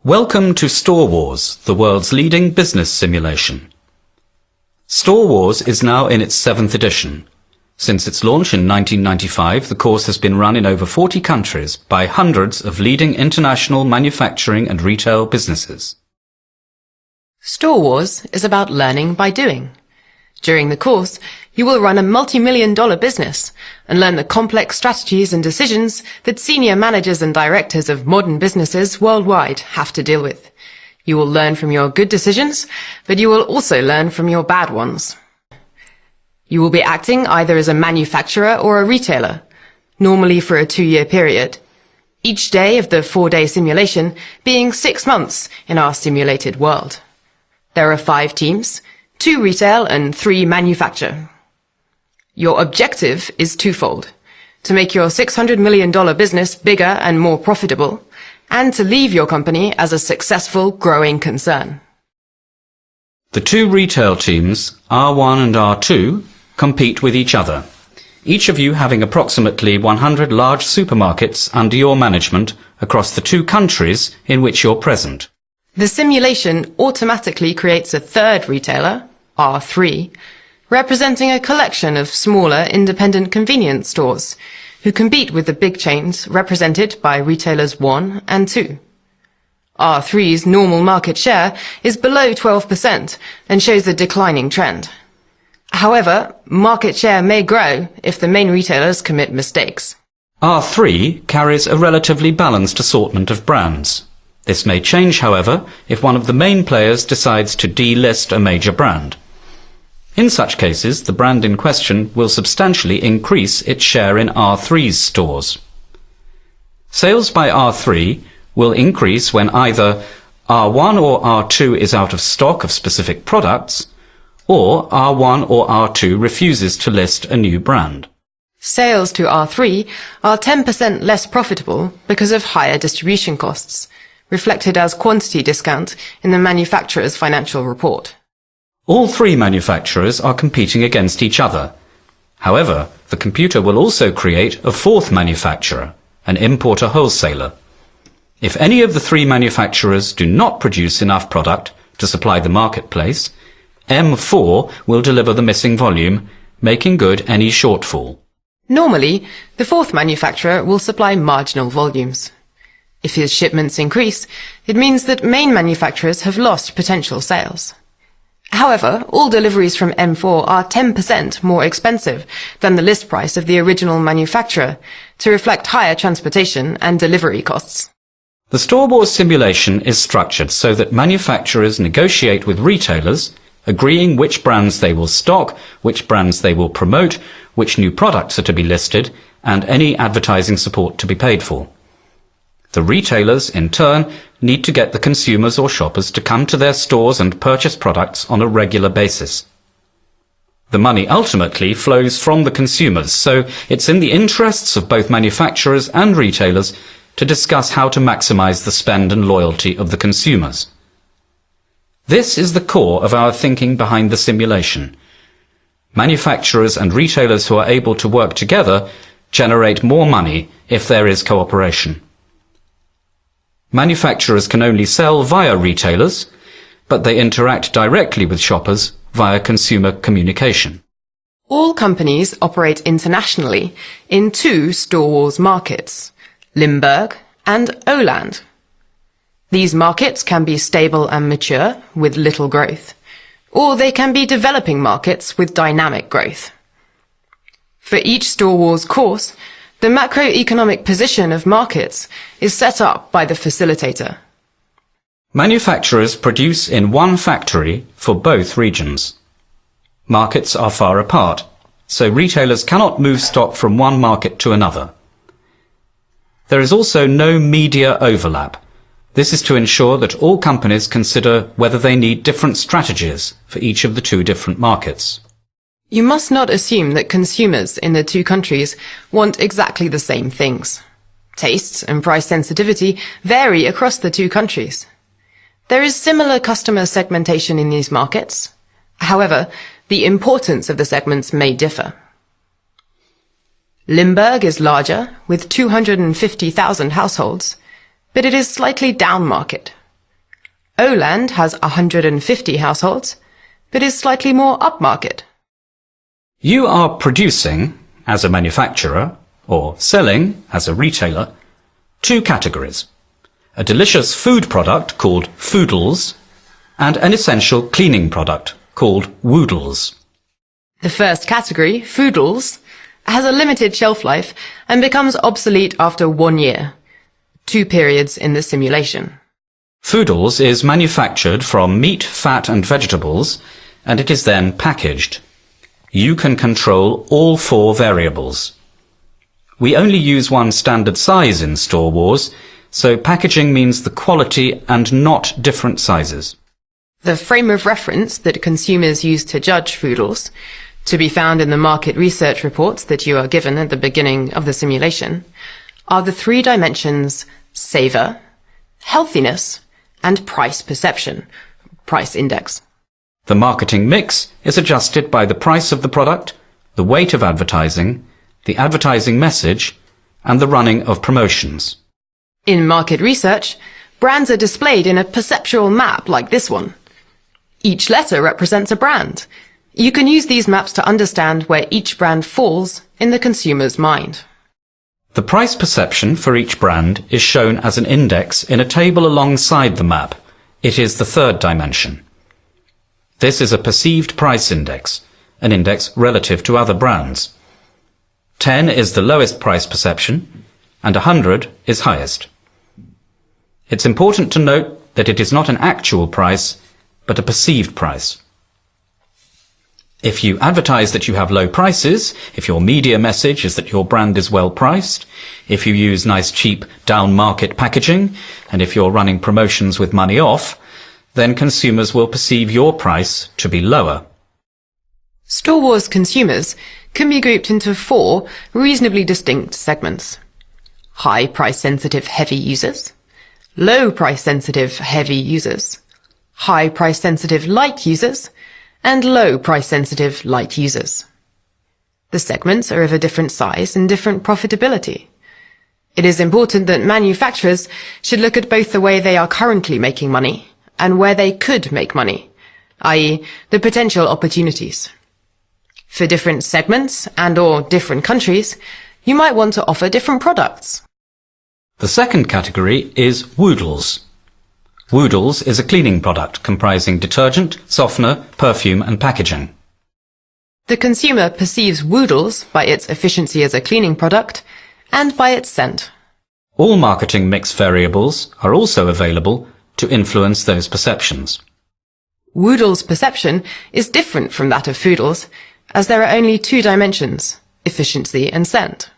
Welcome to Storewars, the world's leading business simulation. Storewars is now in its 7th edition. Since its launch in 1995, the course has been run in over 40 countries by hundreds of leading international manufacturing and retail businesses. Storewars is about learning by doing. During the course, you will run a multi-million-dollar business and learn the complex strategies and decisions that senior managers and directors of modern businesses worldwide have to deal with. You will learn from your good decisions, but you will also learn from your bad ones. You will be acting either as a manufacturer or a retailer, normally for a 2-year period. Each day of the 4-day simulation being 6 months in our simulated world. There are 5 teams, 2 retail and 3 manufacture. Your objective is twofold: to make your $600 million business bigger and more profitable, and to leave your company as a successful, growing concern. The 2 retail teams, R1 and R2, compete with each other, each of you having approximately 100 large supermarkets under your management across the 2 countries in which you're present. The simulation automatically creates a 3rd retailer, R3, representing a collection of smaller independent convenience stores who compete with the big chains represented by retailers 1 and 2. R3's normal market share is below 12% and shows a declining trend. However, market share may grow if the main retailers commit mistakes. R3 carries a relatively balanced assortment of brands. This may change, however, if one of the main players decides to delist a major brand. In such cases, the brand in question will substantially increase its share in R3's stores. Sales by R3 will increase when either R1 or R2 is out of stock of specific products, or R1 or R2 refuses to list a new brand. Sales to R3 are 10% less profitable because of higher distribution costs, reflected as quantity discount in the manufacturer's financial report. All 3 manufacturers are competing against each other. However, the computer will also create a 4th manufacturer, an importer wholesaler. If any of the 3 manufacturers do not produce enough product to supply the marketplace, M4 will deliver the missing volume, making good any shortfall. Normally, the 4th manufacturer will supply marginal volumes. If his shipments increase, it means that main manufacturers have lost potential sales. However, all deliveries from M4 are 10% more expensive than the list price of the original manufacturer to reflect higher transportation and delivery costs. The Storewars simulation is structured so that manufacturers negotiate with retailers, agreeing which brands they will stock, which brands they will promote, which new products are to be listed, and any advertising support to be paid for. The retailers, in turn, need to get the consumers or shoppers to come to their stores and purchase products on a regular basis. The money ultimately flows from the consumers, so it's in the interests of both manufacturers and retailers to discuss how to maximize the spend and loyalty of the consumers. This is the core of our thinking behind the simulation. Manufacturers and retailers who are able to work together generate more money if there is cooperation. Manufacturers can only sell via retailers, but they interact directly with shoppers via consumer communication. All companies operate internationally in 2 Storewars markets, Limburg and Åland. These markets can be stable and mature with little growth, or they can be developing markets with dynamic growth. For each Storewars course, the macroeconomic position of markets is set up by the facilitator. Manufacturers produce in one factory for both regions. Markets are far apart, so retailers cannot move stock from one market to another. There is also no media overlap. This is to ensure that all companies consider whether they need different strategies for each of the 2 different markets. You must not assume that consumers in the 2 countries want exactly the same things. Tastes and price sensitivity vary across the 2 countries. There is similar customer segmentation in these markets. However, the importance of the segments may differ. Limburg is larger, with 250,000 households, but it is slightly down market, Oland has 150 households, but is slightly more upmarket. You are producing, as a manufacturer, or selling, as a retailer, two categories. A delicious food product called foodles, and an essential cleaning product called woodles. The first category, foodles, has a limited shelf life and becomes obsolete after 1 year, 2 periods in the simulation. Foodles is manufactured from meat, fat and vegetables, and it is then packaged. You can control all 4 variables. We only use one standard size in Storewars, so packaging means the quality and not different sizes. The frame of reference that consumers use to judge foodles, to be found in the market research reports that you are given at the beginning of the simulation, are the 3 dimensions savour, healthiness, and price perception, price index. The marketing mix is adjusted by the price of the product, the weight of advertising, the advertising message, and the running of promotions. In market research, brands are displayed in a perceptual map like this one. Each letter represents a brand. You can use these maps to understand where each brand falls in the consumer's mind. The price perception for each brand is shown as an index in a table alongside the map. It is the 3rd dimension. This is a perceived price index, an index relative to other brands. 10 is the lowest price perception, and 100 is highest. It's important to note that it is not an actual price, but a perceived price. If you advertise that you have low prices, if your media message is that your brand is well priced, if you use nice cheap down-market packaging, and if you're running promotions with money off, then consumers will perceive your price to be lower. Storewars consumers can be grouped into 4 reasonably distinct segments. High price-sensitive heavy users, low price-sensitive heavy users, high price-sensitive light users, and low price-sensitive light users. The segments are of a different size and different profitability. It is important that manufacturers should look at both the way they are currently making money and where they could make money, i.e. the potential opportunities. For different segments and/or different countries, you might want to offer different products. The second category is woodles. Woodles is a cleaning product comprising detergent, softener, perfume and packaging. The consumer perceives woodles by its efficiency as a cleaning product and by its scent. All marketing mix variables are also available to influence those perceptions. Woodles' perception is different from that of foodles, as there are only 2 dimensions, efficiency and scent.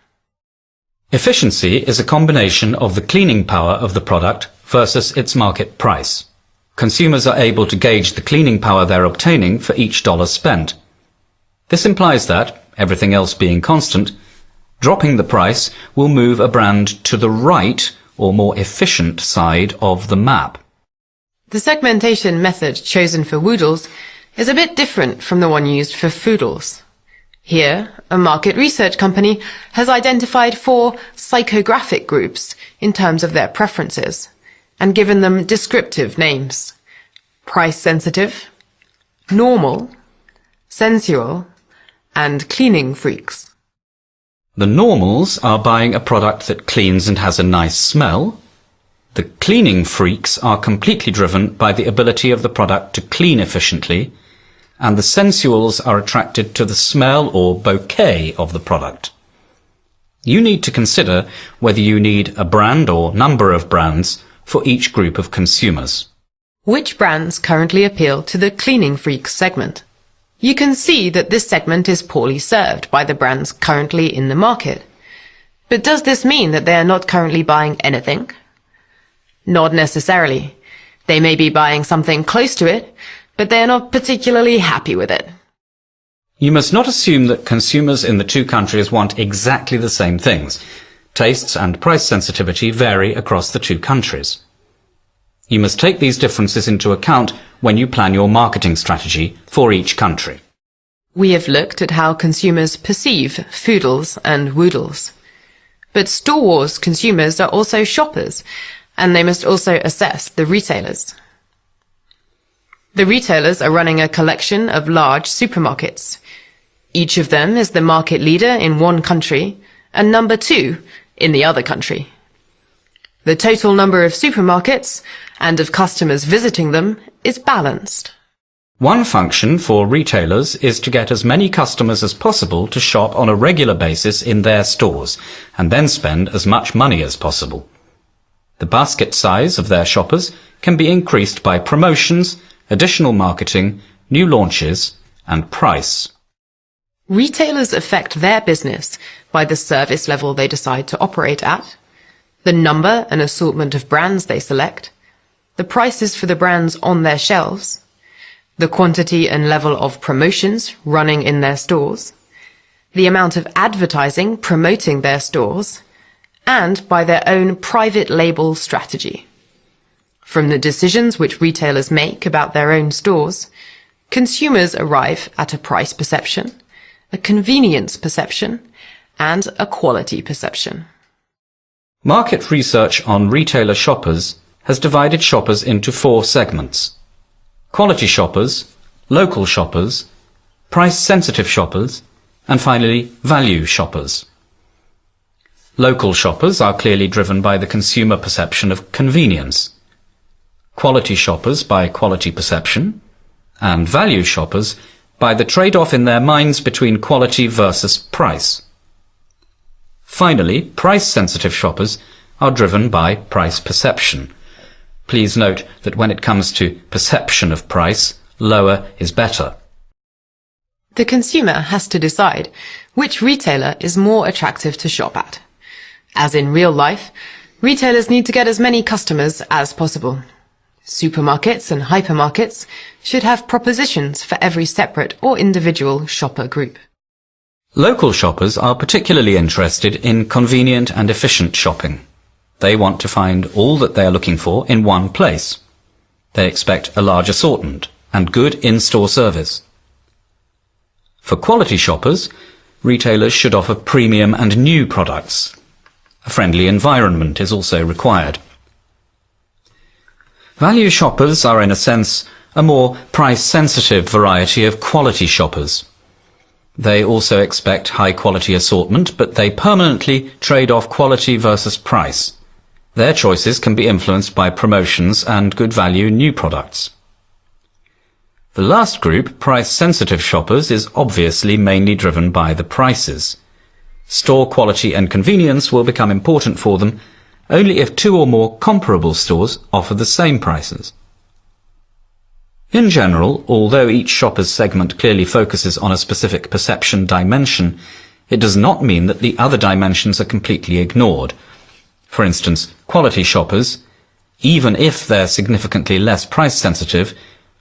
Efficiency is a combination of the cleaning power of the product versus its market price. Consumers are able to gauge the cleaning power they're obtaining for each dollar spent. This implies that, everything else being constant, dropping the price will move a brand to the right or more efficient side of the map. The segmentation method chosen for woodles is a bit different from the one used for foodles. Here, a market research company has identified 4 psychographic groups in terms of their preferences and given them descriptive names: price-sensitive, normal, sensual, and cleaning freaks. The normals are buying a product that cleans and has a nice smell. The cleaning freaks are completely driven by the ability of the product to clean efficiently, and the sensuals are attracted to the smell or bouquet of the product. You need to consider whether you need a brand or number of brands for each group of consumers. Which brands currently appeal to the cleaning freaks segment? You can see that this segment is poorly served by the brands currently in the market. But does this mean that they are not currently buying anything? Not necessarily. They may be buying something close to it, but they are not particularly happy with it. You must not assume that consumers in the 2 countries want exactly the same things. Tastes and price sensitivity vary across the 2 countries. You must take these differences into account when you plan your marketing strategy for each country. We have looked at how consumers perceive foodles and woodles. But Storewars consumers are also shoppers, and they must also assess the retailers. The retailers are running a collection of large supermarkets. Each of them is the market leader in one country and number 2 in the other country. The total number of supermarkets and of customers visiting them is balanced. One function for retailers is to get as many customers as possible to shop on a regular basis in their stores and then spend as much money as possible. The basket size of their shoppers can be increased by promotions, additional marketing, new launches, and price. Retailers affect their business by the service level they decide to operate at, the number and assortment of brands they select, the prices for the brands on their shelves, the quantity and level of promotions running in their stores, the amount of advertising promoting their stores, and by their own private label strategy. From the decisions which retailers make about their own stores, consumers arrive at a price perception, a convenience perception, and a quality perception. Market research on retailer shoppers has divided shoppers into 4 segments: quality shoppers, local shoppers, price-sensitive shoppers, and finally, value shoppers. Local shoppers are clearly driven by the consumer perception of convenience, quality shoppers by quality perception, and value shoppers by the trade-off in their minds between quality versus price. Finally, price-sensitive shoppers are driven by price perception. Please note that when it comes to perception of price, lower is better. The consumer has to decide which retailer is more attractive to shop at. As in real life, retailers need to get as many customers as possible. Supermarkets and hypermarkets should have propositions for every separate or individual shopper group. Local shoppers are particularly interested in convenient and efficient shopping. They want to find all that they are looking for in one place. They expect a large assortment and good in-store service. For quality shoppers, retailers should offer premium and new products. A friendly environment is also required. Value shoppers are, in a sense, a more price-sensitive variety of quality shoppers. They also expect high-quality assortment, but they permanently trade off quality versus price. Their choices can be influenced by promotions and good value new products. The last group, price-sensitive shoppers, is obviously mainly driven by the prices. Store quality and convenience will become important for them only if 2 or more comparable stores offer the same prices. In general, although each shopper's segment clearly focuses on a specific perception dimension, it does not mean that the other dimensions are completely ignored. For instance, quality shoppers, even if they're significantly less price-sensitive,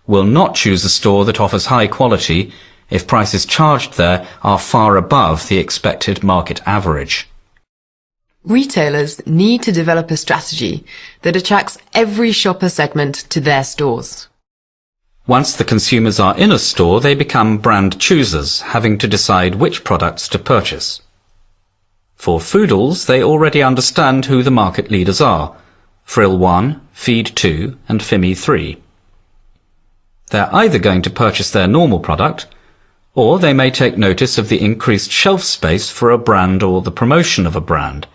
will not choose a store that offers high quality if prices charged there are far above the expected market average. Retailers need to develop a strategy that attracts every shopper segment to their stores. Once the consumers are in a store, they become brand choosers, having to decide which products to purchase. For Foodles, they already understand who the market leaders are: Frill 1, Feed 2, and Fimi 3. They're either going to purchase their normal product, or they may take notice of the increased shelf space for a brand or the promotion of a brand.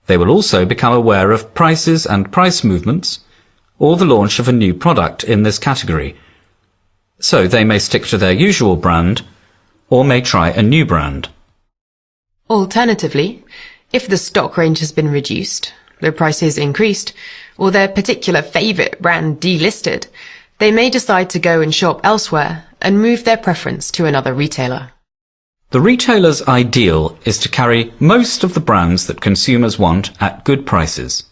They will also become aware of prices and price movements, or the launch of a new product in this category. So they may stick to their usual brand, or may try a new brand. Alternatively, if the stock range has been reduced, the prices increased, or their particular favourite brand delisted, they may decide to go and shop elsewhere and move their preference to another retailer. The retailer's ideal is to carry most of the brands that consumers want at good prices,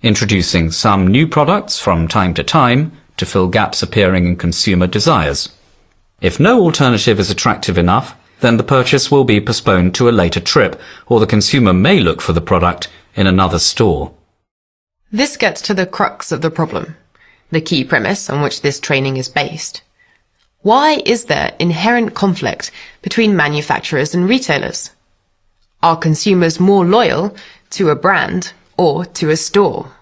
introducing some new products from time to time to fill gaps appearing in consumer desires. If no alternative is attractive enough, then the purchase will be postponed to a later trip, or the consumer may look for the product in another store. This gets to the crux of the problem, the key premise on which this training is based. Why is there inherent conflict between manufacturers and retailers? Are consumers more loyal to a brand or to a store?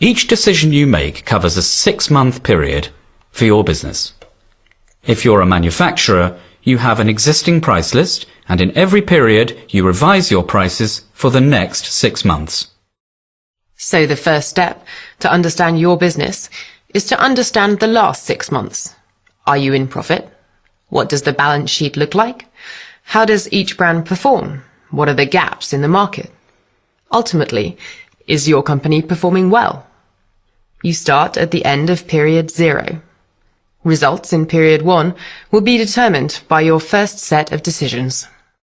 Each decision you make covers a 6-month period for your business. If you're a manufacturer, you have an existing price list, and in every period you revise your prices for the next 6 months. So the first step to understand your business is to understand the last 6 months. Are you in profit? What does the balance sheet look like? How does each brand perform? What are the gaps in the market? Ultimately, is your company performing well? You start at the end of period 0. Results in period 1 will be determined by your first set of decisions.